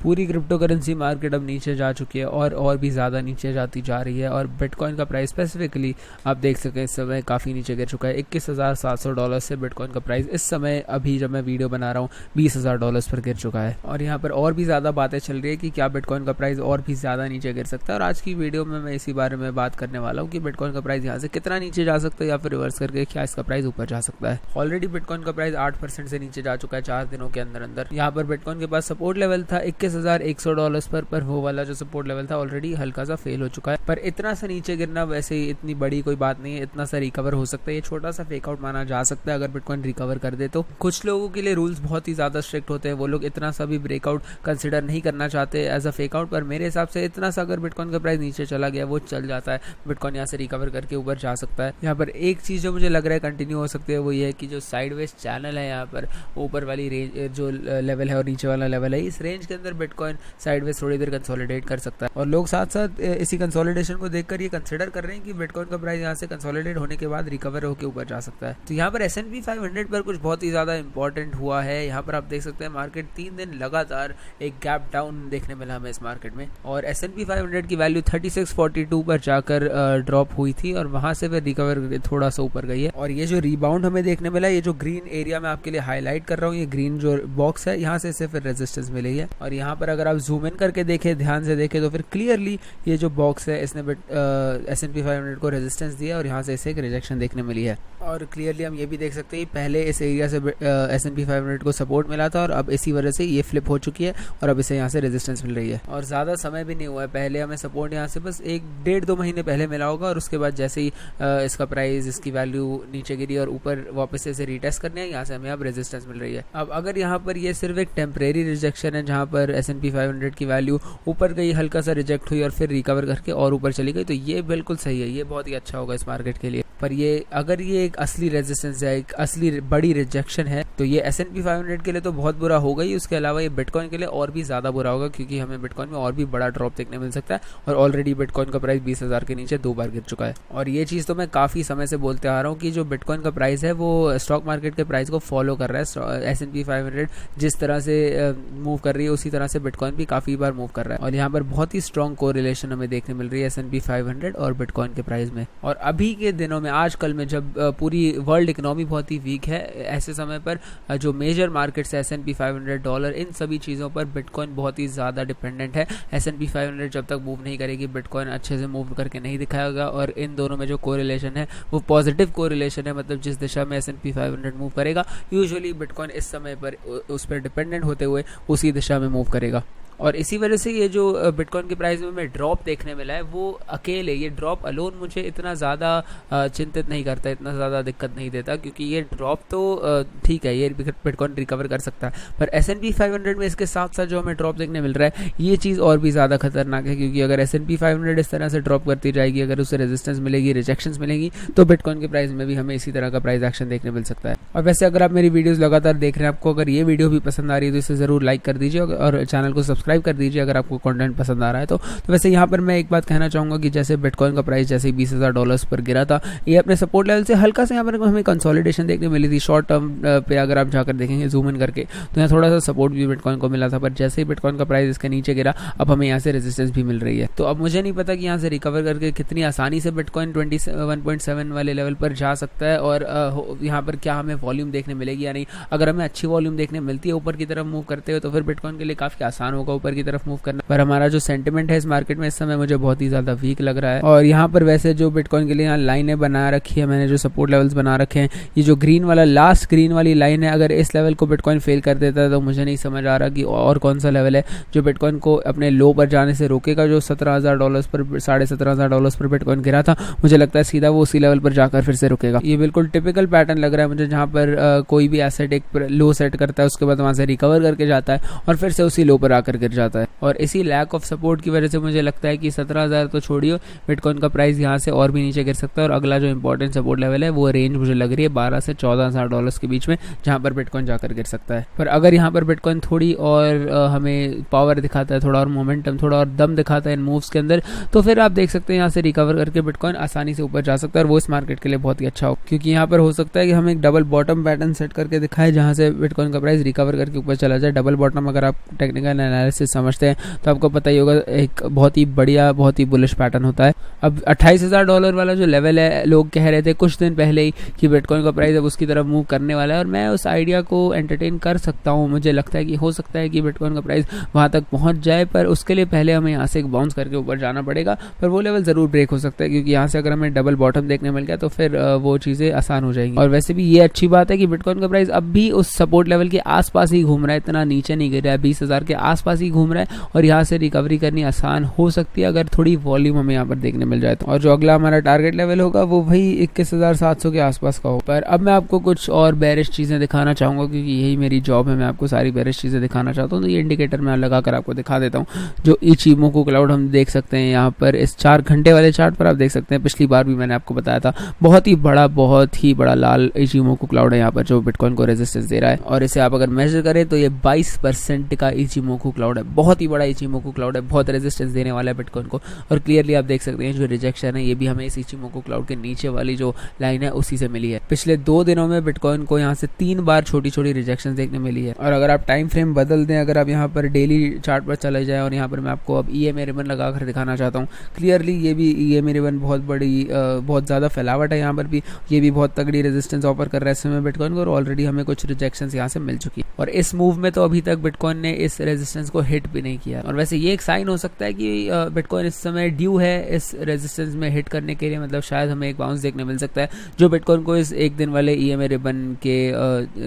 पूरी crypto currency market अब नीचे जा चुकी है और भी ज़्यादा नीचे जाती जा रही है। और बिटकॉइन का प्राइस स्पेसिफिकली आप देख सकें इस समय काफ़ी नीचे गिर चुका है। $21,700 से बिटकॉइन का प्राइस इस समय अभी जब मैं वीडियो बना रहा हूँ $20,000 पर गिर चुका है। और यहाँ पर और भी ज़्यादा बातें चल रही है कि क्या बिटकॉइन का प्राइस और भी ज़्यादा नीचे गिर सकता है। और आज की वीडियो में मैं इसी बारे में बात करने वाला हूँ कि बिटकॉइन का प्राइस यहाँ से कितना नीचे जा सकता है या फिर रिवर्स करके क्या इसका प्राइस ऊपर जा सकता है। ऑलरेडी बिटकॉइन का प्राइस 8% से नीचे जा चुका है 4 दिनों के अंदर अंदर। यहाँ पर बिटकॉइन के पास सपोर्ट लेवल था $21,100 पर वो वाला जो सपोर्ट लेवल था ऑलरेडी हल्का सा फेल हो चुका है। पर इतना सा नीचे गिरना वैसे ही इतनी बड़ी कोई बात नहीं है, इतना सा रिकवर हो सकता है, ये छोटा सा फेक आउट माना जा सकता है अगर बिटकॉइन रिकवर कर दे तो। कुछ लोगों के लिए रूल्स बहुत ही ज्यादा स्ट्रिक्ट होते हैं, वो लोग इतना सा भी ब्रेकआउट कंसिडर नहीं करना चाहते एज अ फेक आउट। पर मेरे हिसाब से इतना सा अगर बिटकॉइन का प्राइस नीचे चला गया वो चल जाता है, बिटकॉइन यहाँ से रिकवर करके ऊपर जा सकता है। यहाँ पर एक चीज जो मुझे लग रहा है कंटिन्यू हो सकती है वो ये है कि जो साइडवेज चैनल है यहाँ पर ऊपर वाली रेंज जो लेवल है और नीचे वाला लेवल है, इस रेंज के अंदर बिटकॉइन साइडवेज थोड़ी देर कंसोलिडेट कर सकता है। और लोग साथ साथ इसी कंसोलिडेशन को देखकर ये कंसिडर कर रहे हैं कि बिटकॉइन का प्राइस यहाँ से कंसोलिडेट होने के बाद रिकवर होकर ऊपर जा सकता है। तो यहाँ पर S&P 500 पर कुछ बहुत ही ज्यादा इंपॉर्टेंट हुआ है। यहाँ पर आप देख सकते हैं मार्केट 3 दिन लगातार एक गैप डाउन देखने मिला हमें इस मार्केट में। और S&P 500 की वैल्यू 3642 पर जाकर ड्रॉप हुई थी और वहां से फिर रिकवर थोड़ा सा ऊपर गई है। और ये जो रिबाउंड हमें देखने मिला, ये जो ग्रीन एरिया में आपके लिए हाईलाइट कर रहा हूँ, ये ग्रीन जो बॉक्स है यहाँ से फिर रेजिस्टेंस मिली है। और यहाँ पर अगर आप जूम इन करके देखें, ध्यान से देखें तो फिर क्लियरली ये जो बॉक्स है इसने S&P 500 को रेजिस्टेंस दिया और यहाँ से इसे एक रिजेक्शन देखने मिली है। और क्लियरली हम ये भी देख सकते हैं पहले इस एरिया से S&P 500 को सपोर्ट मिला था और अब इसी वजह से ये फ्लिप हो चुकी है और अब इसे यहाँ से रेजिस्टेंस मिल रही है। और ज़्यादा समय भी नहीं हुआ है, पहले हमें सपोर्ट यहाँ से बस 1-1.5-2 महीने पहले मिला होगा और उसके बाद जैसे ही इसका प्राइस, इसकी वैल्यू नीचे गिरी और ऊपर वापस से इसे रीटेस्ट करने है, यहाँ से हमें अब रेजिस्टेंस मिल रही है। अब अगर यहाँ पर ये सिर्फ एक टेम्परेरी रिजेक्शन है जहाँ पर S&P 500 की वैल्यू ऊपर गई, हल्का सा रिजेक्ट हुई और फिर रिकवर करके और ऊपर चली गई, तो ये बिल्कुल सही है, ये बहुत ही अच्छा होगा इस मार्केट के लिए। पर ये अगर ये एक असली रेजिस्टेंस है, एक असली बड़ी रिजेक्शन है, तो ये S&P 500 के लिए तो बहुत बुरा होगा ही, उसके अलावा ये बिटकॉइन के लिए और भी ज़्यादा बुरा होगा क्योंकि हमें बिटकॉइन में और भी बड़ा ड्रॉप देखने मिल सकता है। और ऑलरेडी बिटकॉइन का प्राइस 20,000 के नीचे 2 बार गिर चुका है। और ये चीज़ तो मैं काफ़ी समय से बोलते आ रहा हूँ कि जो बिटकॉइन का प्राइस है वो स्टॉक मार्केट के प्राइस को फॉलो कर रहा है। S&P 500 जिस तरह से मूव कर रही है उसी तरह से बिटकॉइन भी काफ़ी बार मूव कर रहा है। और यहाँ पर बहुत ही स्ट्रॉन्ग कोरिलेशन हमें देखने मिल रही है S&P 500 और बिटकॉइन के प्राइस में। और अभी के दिनों में, आजकल में, जब पूरी वर्ल्ड इकोनॉमी बहुत ही वीक है, ऐसे समय पर जो मेजर मार्केट्स है S&P 500, डॉलर, इन सभी चीज़ों पर बिटकॉइन बहुत ही ज़्यादा डिपेंडेंट है। S&P 500 जब तक मूव नहीं करेगी बिटकॉइन अच्छे से मूव करके नहीं दिखाएगा। और इन दोनों में जो कोरिलेशन है वो पॉजिटिव कोरिलेशन है, मतलब जिस दिशा में S&P 500 मूव करेगा यूजुअली बिटकॉइन इस समय पर उस पर डिपेंडेंट होते हुए उसी दिशा में मूव करेगा। और इसी वजह से ये जो बिटकॉइन के प्राइस में ड्रॉप देखने मिला है वो अकेले, ये ड्रॉप अलोन मुझे इतना ज़्यादा चिंतित नहीं करता, इतना ज़्यादा दिक्कत नहीं देता, क्योंकि ये ड्रॉप तो ठीक है, ये बिटकॉइन रिकवर कर सकता है। पर S&P 500 में इसके साथ साथ जो हमें ड्रॉप देखने मिल रहा है ये चीज़ और भी ज़्यादा खतरनाक है, क्योंकि अगर S&P 500 इस तरह से ड्रॉप करती जाएगी, अगर उसे रेजिस्टेंस मिलेगी, रिजेक्शंस मिलेगी, तो बिटकॉइन के प्राइस में भी हमें इसी तरह का प्राइस एक्शन देखने मिल सकता है। और वैसे अगर आप मेरी वीडियोज़ लगातार देख रहे हैं, आपको अगर ये वीडियो भी पसंद आ रही है तो इसे ज़रूर लाइक कर दीजिए और चैनल को सब्सक्राइब कर दीजिए अगर आपको कंटेंट पसंद आ रहा है तो वैसे यहाँ पर मैं एक बात कहना चाहूँगा कि जैसे बिटकॉइन का प्राइस जैसे $20,000 पर गिरा था, ये अपने सपोर्ट लेवल से हल्का सा यहाँ पर हमें कंसोलिडेशन देखने मिली थी। शॉर्ट टर्म पे अगर आप जाकर देखेंगे जूम इन करके तो यहाँ थोड़ा सा सपोर्ट भी बिटकॉइन को मिला था, पर जैसे ही बिटकॉइन का प्राइस इसके नीचे गिरा अब हमें यहाँ से रेजिस्टेंस भी मिल रही है। तो अब मुझे नहीं पता कि यहाँ से रिकवर करके कितनी आसानी से बिटकॉइन 21.7 वाले लेवल पर जा सकता है और यहाँ पर क्या हमें वॉल्यूम देखने मिलेगी या नहीं। अगर हमें अच्छी वॉल्यूम देखने मिलती है ऊपर की तरफ मूव करते हुए तो फिर बिटकॉइन के लिए काफी आसान होगा ऊपर की तरफ मूव करना। पर हमारा जो सेंटिमेंट है इस मार्केट में इस समय मुझे बहुत ही ज्यादा वीक लग रहा है। और यहाँ पर वैसे जो बिटकॉइन के लिए यहाँ लाइनें बना रखी है मैंने, जो सपोर्ट लेवल्स बना रखे हैं, ये जो ग्रीन वाला लास्ट ग्रीन वाली लाइन है, अगर इस लेवल को बिटकॉइन फेल कर देता है तो मुझे नहीं समझ आ रहा कि और कौन सा लेवल है जो बिटकॉइन को अपने लो पर जाने से रोकेगा। जो $17,000 पर $17,500 पर बिटकॉइन गिरा था, मुझे लगता है सीधा वो उसी लेवल पर जाकर फिर से रुकेगा। ये बिल्कुल टिपिकल पैटर्न लग रहा है मुझे, जहाँ पर कोई भी एसेट एक लो सेट करता है, उसके बाद वहां से रिकवर करके जाता है और फिर से उसी लो पर आकर गिर जाता है। और इसी लैक ऑफ सपोर्ट की वजह से मुझे लगता है कि 17,000 तो छोड़िए, बिटकॉइन का प्राइस यहाँ से और भी नीचे गिर सकता है। और अगला जो इंपॉर्टेंट सपोर्ट लेवल है वो रेंज मुझे लग रही है $12,000 से $14,000 के बीच में, जहाँ पर बिटकॉइन जाकर गिर सकता है। पर अगर यहाँ पर बिटकॉइन थोड़ी और हमें पावर दिखाता है, थोड़ा और मोमेंटम, थोड़ा और दम दिखाता है इन मूव्स के अंदर, तो फिर आप देख सकते हैं यहाँ से रिकवर करके बिटकॉइन आसानी से ऊपर जा सकता है। और वो इस मार्केट के लिए बहुत ही अच्छा हो, क्योंकि यहाँ पर हो सकता है कि हम एक डबल बॉटम पैटर्न सेट करके दिखाए, जहाँ से बिटकॉइन का प्राइस रिकवर करके ऊपर चला जाए। डबल बॉटम अगर आप टेक्निकल एनालिसिस एनालिसिस समझते हैं तो आपको पता ही होगा एक बहुत ही बढ़िया, बहुत ही बुलिश पैटर्न होता है। अब $28,000 वाला जो लेवल है, लोग कह रहे थे कुछ दिन पहले ही कि बिटकॉइन का प्राइस अब उसकी तरफ मूव करने वाला है, और मैं उस आइडिया को एंटरटेन कर सकता हूँ। मुझे लगता है कि हो सकता है कि बिटकॉइन का प्राइस वहाँ तक पहुँच जाए, पर उसके लिए पहले हमें यहाँ से एक बाउंस करके ऊपर जाना पड़ेगा, पर वो लेवल ज़रूर ब्रेक हो सकता है, क्योंकि यहाँ से अगर हमें डबल बॉटम देखने मिल गया तो फिर वो चीज़ें आसान हो जाएंगी। और वैसे भी ये अच्छी बात है कि बिटकॉइन का प्राइस अब भी उस सपोर्ट लेवल के आसपास ही घूम रहा है, इतना नीचे नहीं गिर रहा है, 20,000 के आसपास ही घूम रहा है, और यहाँ से रिकवरी करनी आसान हो सकती है अगर थोड़ी वॉल्यूम हमें यहाँ पर देखने मिल जाए तो। और जो अगला हमारा टारगेट लेवल होगा वो वही 21,700 के आसपास का हो। पर अब मैं आपको कुछ और बेरिश चीज़ें दिखाना चाहूँगा, क्योंकि यही मेरी जॉब है, मैं आपको सारी बेरिश चीज़ें दिखाना चाहता हूँ। तो ये इंडिकेटर मैं लगा कर आपको दिखा देता हूँ। जो इचिमोकू क्लाउड हम देख सकते हैं यहाँ पर इस 4 घंटे वाले चार्ट पर, आप देख सकते हैं पिछली बार भी मैंने आपको बताया था, बहुत ही बड़ा लाल इचिमोकू क्लाउड है यहाँ पर जो बिटकॉइन को रेजिस्टेंस दे रहा है। और इसे आप अगर मेजर करें तो ये 22% का इचिमोकू क्लाउड है, बहुत ही बड़ा इचिमोकू क्लाउड है, बहुत रेजिस्टेंस देने वाला है बिटकॉइन को। और क्लियरली आप देख सकते हैं जो रिजेक्शन है ये भी हमें इस इचिमोकू क्लाउड के नीचे वाली जो लाइन है उसी से मिली है। पिछले 2 दिनों में बिटकॉइन को यहाँ से 3 बार छोटी छोटी रिजेक्शन देखने मिली है। और अगर आप टाइम फ्रेम बदल दें, अगर आप यहाँ पर डेली चार्ट पर चले जाएं, और यहाँ पर मैं आपको अब EMA रिबन लगा कर दिखाना चाहता हूँ। क्लियरली ये भी EMA रिबन बहुत ज़्यादा फैलावट है यहाँ पर भी, ये भी बहुत तगड़ी रेजिस्टेंस ऑफर कर रहा है इस समय बिटकॉइन को, और ऑलरेडी हमें कुछ रिजेक्शंस यहाँ से मिल चुकी है। और इस मूव में तो अभी तक बिटकॉइन ने इस रेजिस्टेंस को हिट भी नहीं किया। और वैसे ये एक साइन हो सकता है कि बिटकॉइन इस समय ड्यू है इस रेजिस्टेंस में हिट करने के लिए, मतलब शायद हमें एक बाउंस देखने मिल सकता है जो बिटकॉइन को इस एक दिन वाले EMA रिबन के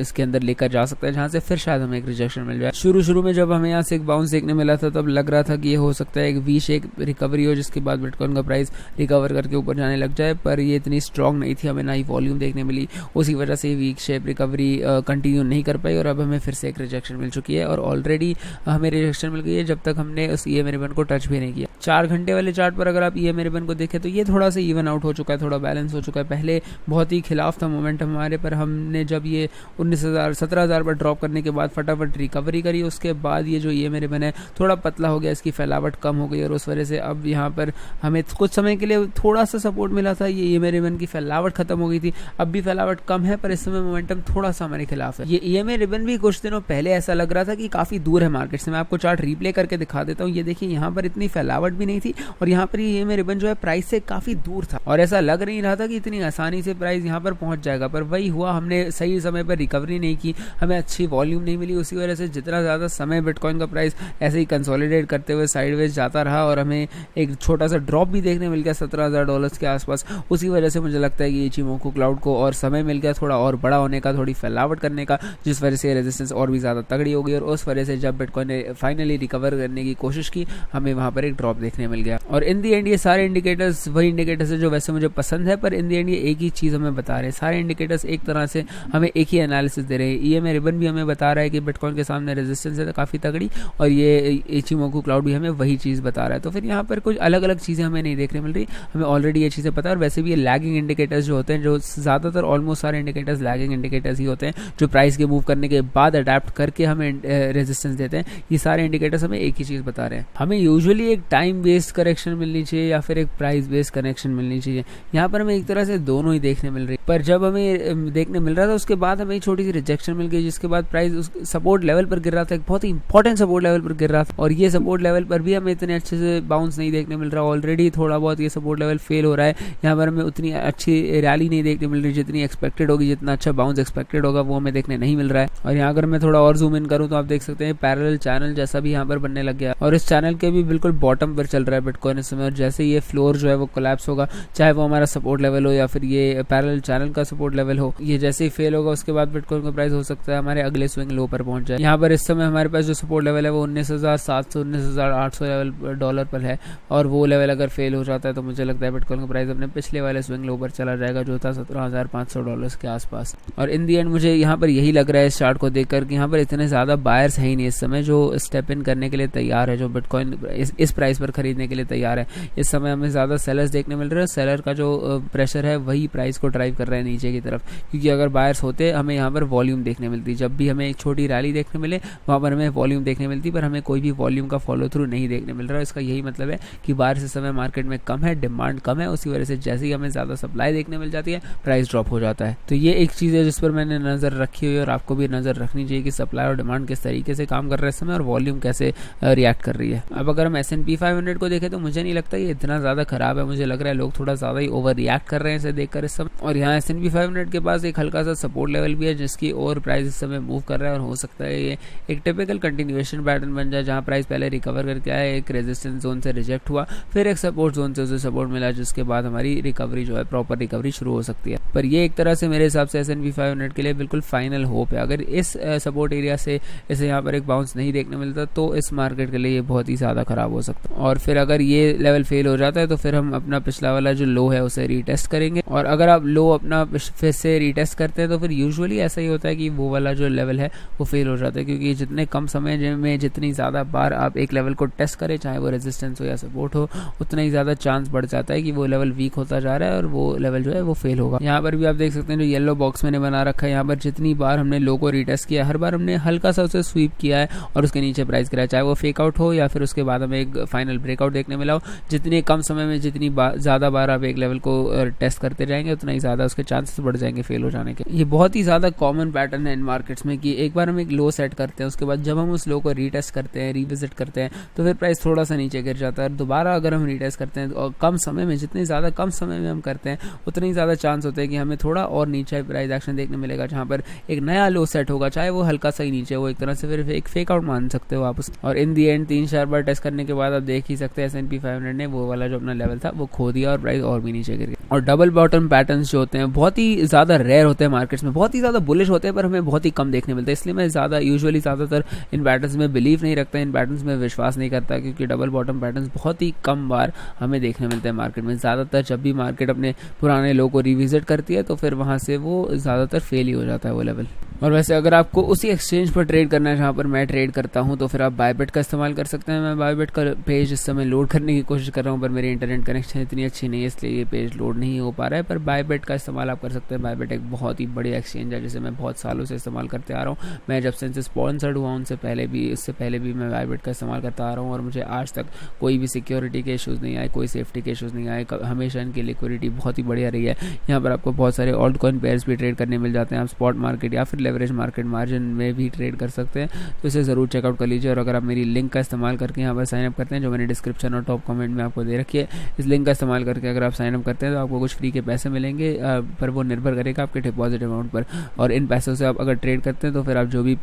इसके अंदर लेकर जा सकता है, जहाँ से फिर शायद हमें एक रिजेक्शन मिल जाए। शुरू में जब हमें यहाँ से एक बाउंस देखने मिला था तब लग रहा था कि ये हो सकता है एक वी शेप रिकवरी हो, जिसके बाद बिटकॉइन का प्राइस रिकवर करके ऊपर जाने लग जाए, पर ये इतनी स्ट्रॉन्ग नहीं थी, हमें ना ही वॉल्यूम देखने मिली, उसी वजह से वीक शेप रिकवरी कंटिन्यू नहीं कर पाई, और अब हमें फिर से एक रिजेक्शन मिल चुकी है। और ऑलरेडी हमें रिजेक्शन मिल गई है जब तक हमने उस EMA रिबन को टच भी नहीं किया। 4 घंटे वाले चार्ट पर अगर आप EMA रिबन को देखें तो ये थोड़ा सा इवन आउट हो चुका है, थोड़ा बैलेंस हो चुका है। पहले बहुत ही खिलाफ था मोमेंटम हमारे, पर हमने जब ये 17,000 पर ड्रॉप करने के बाद फटाफट रिकवरी करी, उसके बाद ये जो EMA रिबन है थोड़ा पतला हो गया, इसकी फैलावट कम हो गई, और उस वजह से अब यहाँ पर हमें कुछ समय के लिए थोड़ा सा सपोर्ट मिला था। ये EMA रिबन की फैलावट खत्म हो गई थी, अब भी फैलावट कम है, पर इस समय मोमेंटम थोड़ा सा हमारे खिलाफ है। ये EMA रिबन भी कुछ दिनों पहले ऐसा लग रहा था कि काफी दूर है मार्केट से। मैं आपको चार्ट रिप्ले करके दिखा देता हूँ। ये देखिए यहाँ पर इतनी फैलावट भी नहीं थी, और यहाँ पर ये EMA रिबन जो है प्राइस से काफी दूर था, और ऐसा लग नहीं रहा था कि इतनी आसानी से प्राइस यहाँ पर पहुंच जाएगा। पर वही हुआ, हमने सही समय पर रिकवरी नहीं की, हमें अच्छी वॉल्यूम नहीं मिली, उसी वजह से जितना ज्यादा समय बिटकॉइन का प्राइस ऐसे ही कंसोलिडेट करते हुए साइडवेज जाता रहा, और हमें एक छोटा सा ड्रॉप भी देखने मिल गया $17,000 के आसपास। उसी वजह से मुझे लगता है कि इचिमोकू क्लाउड को और समय मिल गया थोड़ा और बड़ा होने का, थोड़ी फैलावट करने का, जिस वजह से रेजिस्टेंस और भी ज़्यादा तगड़ी हो गई, और उस वजह से जब बिटकॉइन ने फाइनली रिकवर करने की कोशिश की, हमें वहाँ पर एक ड्रॉप देखने मिल गया। और इन दी एंड ये सारे इंडिकेटर्स वही इंडिकेटर्स है जो वैसे मुझे पसंद है, पर इन दी एंड ये एक ही चीज़ हमें बता रहे हैं। सारे इंडिकेटर्स एक तरह से हमें एक ही एनालिसिस दे रहे हैं। EMA रिबन भी हमें बता रहा है कि बिटकॉइन के सामने रेजिस्टेंस है काफ़ी तगड़ी, और ये इचिमोकू क्लाउड भी हमें वही चीज़ बता रहा है। तो फिर यहाँ पर कुछ अलग अलग चीज़ें हमें नहीं देखने मिल रही, हमें ऑलरेडी ये चीज़ें पता है। और वैसे भी ये लैगिंग इंडिकेटर्स जो होते हैं, जो ज़्यादातर ऑलमोस्ट सारे इंडिकेटर्स लैगिंग इंडिकेटर्स ही होते हैं, जो प्राइस के मूव करने के बाद अडेप्ट करके हमें रेजिस्टेंस देते हैं। ये सारे इंडिकेटर्स हमें एक ही चीज़ बता रहे हैं। हमें यूजुअली एक टाइम बेस्ड करेक्शन मिलनी चाहिए या फिर एक प्राइस बेस्ड करेक्शन मिलनी चाहिए। यहाँ पर हमें एक तरह से दोनों ही देखने मिल रही है, पर जब हमें देखने मिल रहा था उसके बाद हमें एक छोटी सी रिजेक्शन मिल गई, जिसके बाद प्राइस उस सपोर्ट लेवल पर गिर रहा था, एक बहुत ही इंपॉर्टेंट सपोर्ट लेवल पर गिर रहा था, और ये सपोर्ट लेवल पर भी हमें इतने अच्छे से बाउंस नहीं देखने मिल रहा। ऑलरेडी थोड़ा बहुत ये सपोर्ट लेवल फेल हो रहा है, यहाँ पर हमें उतनी अच्छी रैली नहीं देखने मिल रही जितनी एक्सपेक्टेड होगी, जितना अच्छा बाउंस एक्सपेक्टेड होगा वो हमें देखने नहीं मिल रहा है। और यहाँ अगर मैं थोड़ा और जूम इन करूँ तो आप देख सकते हैं पैरेलल चैनल जैसा भी यहाँ पर बनने लग गया, और इस चैनल के भी बिल्कुल बॉटम पर चल रहा है बिटकॉइन इस समय। और जैसे ये फ्लोर जो है वो कोलैप्स होगा, चाहे वो हमारा सपोर्ट लेवल हो या फिर ये पैरेलल चैनल का सपोर्ट लेवल हो, ये जैसे ही फेल होगा उसके बाद बिटकॉइन का प्राइस हो सकता है हमारे अगले स्विंग लो पर पहुंच जाए। यहाँ पर इस समय हमारे पास जो सपोर्ट लेवल है वो 19,700 19,800 लेवल डॉलर पर है, और वो लेवल अगर फेल हो जाता है तो मुझे लगता है बिटकॉइन का प्राइस अपने पिछले वाले स्विंग लो पर चला जाएगा, जो था $17,500 के आसपास। और इन दी एंड मुझे यहाँ पर यही लग रहा है इस चार्ट को देखकर कि यहाँ पर इतने ज़्यादा बायर्स है ही नहीं इस समय जो स्टेप इन करने के लिए तैयार है, जो बिटकॉइन इस प्राइस पर खरीदने के लिए तैयार है। इस समय हमें ज़्यादा सेलर्स देखने मिल रहे हैं, सेलर का जो प्रेशर है वही प्राइस को ड्राइव कर रहा है नीचे की तरफ, क्योंकि अगर बायर्स होते हमें यहाँ पर वॉल्यूम देखने मिलती, जब भी हमें एक छोटी रैली देखने मिले वहाँ पर हमें वॉल्यूम देखने मिलती, पर हमें कोई भी वॉल्यूम का फॉलो थ्रू नहीं देखने मिल रहा है। इसका यही मतलब है कि बायर्स इस समय मार्केट में कम है, डिमांड कम है, उसी वजह से जैसे ही हमें ज़्यादा सप्लाई देखने मिल जाती है प्राइस ड्रॉप हो जाता है। तो ये एक चीज़ है जिस पर मैंने नज़र रखी हुई है, और आपको भी नज़र रखनी चाहिए कि सप्लाई और डिमांड किस तरीके से काम कर रहा है इस समय, और वॉल्यूम कैसे रिएक्ट कर रही है। अब अगर हम S&P 500 को देखें तो मुझे नहीं लगता ये इतना ज़्यादा खराब है, मुझे लग रहा है लोग थोड़ा ज़्यादा ही ओवर रिएक्ट कर रहे हैं इसे देखकर इस समय। और यहाँ S&P 500 के पास एक हल्का सा सपोर्ट लेवल भी है जिसकी और प्राइस इस समय मूव कर रहा है, और हो सकता है ये एक टिपिकल कंटिन्यूएशन पैटर्न बन जाए जहाँ प्राइस पहले रिकवर करके आया, एक रेजिस्टेंस जोन से रिजेक्ट हुआ, फिर एक सपोर्ट जोन से उसे सपोर्ट मिला, जिसके बाद हमारी रिकवरी जो है प्रॉपर रिकवरी शुरू हो सकती है। पर ये एक तरह से मेरे हिसाब से S&P 500 के लिए बिल्कुल फाइनल होप है। अगर इस सपोर्ट एरिया से इसे यहाँ पर एक बाउंस नहीं देखने मिलता तो इस मार्केट के लिए ये बहुत ही ज़्यादा खराब हो सकता है। और फिर अगर ये लेवल फेल हो जाता है तो फिर हम अपना पिछला वाला जो लो है उसे रीटेस्ट करेंगे, और अगर आप लो अपना फिर से रीटेस्ट करते हैं तो फिर यूजुअली ऐसा ही होता है कि वो वाला जो लेवल है वो फेल हो जाता है, क्योंकि जितने कम समय में जितनी ज़्यादा बार आप एक लेवल को टेस्ट करें, चाहे वो रेजिस्टेंस हो या सपोर्ट हो, उतना ही ज़्यादा चांस बढ़ जाता है कि वो लेवल वीक होता जा रहा है और वो लेवल जो है वो फेल होगा। यहाँ पर भी आप देख सकते हैं जो येलो बॉक्स मैंने बना रखा है, यहाँ पर जितनी बार हमने लो को रीटेस्ट किया, हर बार हमने हल्का सा उसे स्वीप किया है और उसके नीचे प्राइस गिरा, चाहे वो फेक आउट हो या फिर उसके बाद हमें एक फाइनल ब्रेकआउट देखने मिला हो। जितने कम समय में जितनी ज़्यादा बार आप एक लेवल को टेस्ट करते जाएंगे उतना ही ज़्यादा उसके चांसेस बढ़ जाएंगे फेल हो जाने के। ये बहुत ही ज़्यादा कॉमन पैटर्न है इन मार्केट्स में कि एक बार हम एक लो सेट करते हैं, उसके बाद जब हम उस लो को रीटेस्ट करते हैं, रिविजिट करते हैं, तो फिर प्राइस थोड़ा सा नीचे गिर जाता है। दोबारा अगर हम रीटेस्ट करते हैं और कम समय में, जितने ज़्यादा कम समय में हम करते हैं उतने ही ज़्यादा चांस होते हैं कि हमें थोड़ा और नीचे प्राइस एक्शन देखने मिलेगा, जहाँ पर एक नया लो सेट होगा, चाहे वो हल्का सा ही नीचे हो, एक तरह से फिर एक फेक आउट मान सकते हो आप। और इन दी एंड 3-4 बार टेस्ट करने के बाद आप देख ही सकते हैं S&P 500 ने वो वाला जो अपना लेवल था वो खो दिया और प्राइस और भी नीचे गिर गया। और डबल बॉटम पैटर्न्स जो होते हैं बहुत ही ज़्यादा रेयर होते हैं मार्केट्स में, बहुत ही ज़्यादा बुलिश होते हैं पर हमें बहुत ही कम देखने मिलते हैं, इसलिए मैं ज़्यादातर इन पैटर्न्स में बिलीव नहीं रखता, इन पैटर्न्स में विश्वास नहीं करता, क्योंकि डबल बॉटम पैटर्न्स बहुत ही कम बार हमें देखने मिलते हैं मार्केट में। ज़्यादातर जब भी मार्केट अपने पुराने लो को रिविजिट करती है तो फिर वहाँ से वो ज़्यादातर फेल ही हो जाता है वो लेवल। और वैसे अगर आपको उसी एक्सचेंज पर ट्रेड करना है जहाँ पर मैं ट्रेड करता हूँ तो फिर आप बायबिट का इस्तेमाल कर सकते हैं। मैं बायबिट का पेज इस समय लोड करने की कोशिश कर रहा हूँ पर मेरी इंटरनेट कनेक्शन इतनी अच्छी नहीं है, इसलिए ये पेज लोड नहीं हो पा रहा है, पर बायबिट का इस्तेमाल आप कर सकते हैं। बायबिट एक बहुत ही बड़ी एक्सचेंज है जिसे मैं बहुत सालों से इस्तेमाल करते आ रहा हूँ। मैं जब से इनसे स्पॉन्सर्ड हुआ इससे पहले भी मैं बायबिट का इस्तेमाल करता आ रहा हूँ और मुझे आज तक कोई भी सिक्योरिटी के इशूज़ नहीं आए, कोई सेफ्टी के इशूज़ नहीं आए। हमेशा इनकी लिक्विडिटी बहुत ही बढ़िया रही है। यहाँ पर आपको बहुत सारे ऑल्ट कॉइन पेयर्स भी ट्रेड करने मिल जाते हैं, आप स्पॉट मार्केट या फिर लेवरेज मार्केट मार्जिन में भी ट्रेड कर सकते हैं, तो इसे ज़रूर चेकआउट कर लीजिए। और अगर आप मेरी लिंक का इस्तेमाल करके यहाँ पर साइनअप करते हैं जो मैंने डिस्क्रिप्शन और टॉप कमेंट में आपको दे रखी है, इस लिंक का इस्तेमाल करके अगर आप साइनअप करते हैं तो आपको कुछ फ्री के पैसे मिलेंगे, पर वो निर्भर करेगा आपके डिपॉजिट अमाउंट पर। और इन पैसों से आप अगर ट्रेड करते हैं तो फिर आप जो भी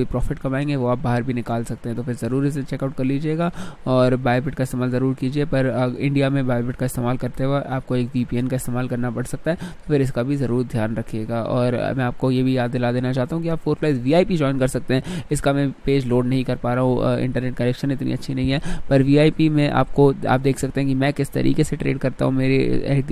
प्रॉफिट कमाएंगे वो आप बाहर भी निकाल सकते हैं, तो फिर ज़रूर इसे चेकआउट कर लीजिएगा और बायबिट का इस्तेमाल ज़रूर कीजिए। पर इंडिया में बायबिट का इस्तेमाल करते हुए आपको एक VPN का इस्तेमाल करना पड़ सकता है, तो फिर इसका भी ज़रूर ध्यान रखिएगा। और मैं आपको ये भी याद दिला देना चाहता हूँ कि आप 4Flies VIP ज्वाइन कर सकते हैं। इसका मैं पेज लोड नहीं कर पा रहा हूँ, इंटरनेट कनेक्शन इतनी अच्छी नहीं है, पर VIP में आप देख सकते हैं कि मैं किस तरीके से ट्रेड करता हूँ, मेरे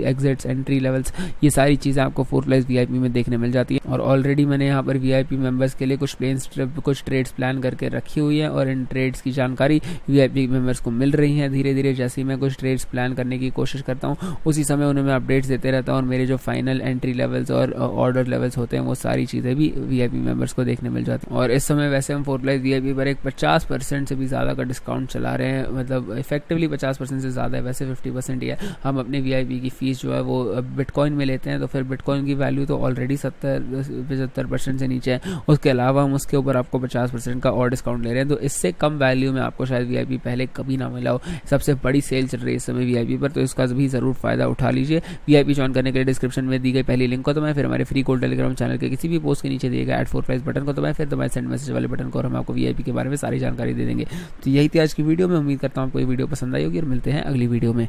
एग्जिट्स, एंट्री लेवल्स, ये सारी चीज़ें आपको 4Flies VIP में देखने मिल जाती है। और ऑलरेडी मैंने यहाँ पर VIP मेंबर्स के लिए कुछ ट्रेड्स प्लान करके रखी हुई है और इन ट्रेड्स की जानकारी VIP मेंबर्स को मिल रही है धीरे धीरे। जैसे ही मैं कुछ ट्रेड्स प्लान करने की कोशिश करता हूँ उसी समय उन्हें मैं अपडेट्स देते रहता हूँ और मेरे जो फाइनल एंट्री लेवल्स और ऑर्डर लेवल्स होते हैं वो सारी चीज़ें भी VIP मेंबर्स को देखने मिल जाती हैं। और इस समय वैसे हम 4Flies VIP पर एक 50% से भी ज़्यादा का डिस्काउंट चला रहे हैं, मतलब इफेक्टिवली 50% से ज़्यादा है, वैसे 50% ही है। हम अपने VIP की फ़ीस जो है वो बिटकॉइन में लेते हैं, तो फिर बिटकॉइन की वैल्यू तो ऑलरेडी 70-75% से नीचे है, उसके अलावा हम उसके ऊपर आपको 50% का और डिस्काउंट ले रहे हैं। तो इससे कम वैल्यू में आपको शायद VIP पहले कभी ना मिला हो। सबसे बड़ी सेल चल रही है इस समय VIP पर, तो इसका भी ज़रूर फ़ायदा उठा लीजिए। VIP ज्वाइन करने के लिए डिस्क्रिप्शन में दी गई पहली लिंक को तो मैं फिर हमारे फ्री कोड टेलीग्राम चैनल के किसी भी पोस्ट के नीचे दिएगा 4Flies बटन को तो मैं फिर तुम्हारे सेंड मैसेज वाले बटन को, और हम आपको VIP के बारे में सारी जानकारी दे देंगे। तो यही थी आज की वीडियो में, उम्मीद करता हूँ आपको ये वीडियो पसंद आई होगी और मिलते हैं अगली वीडियो में।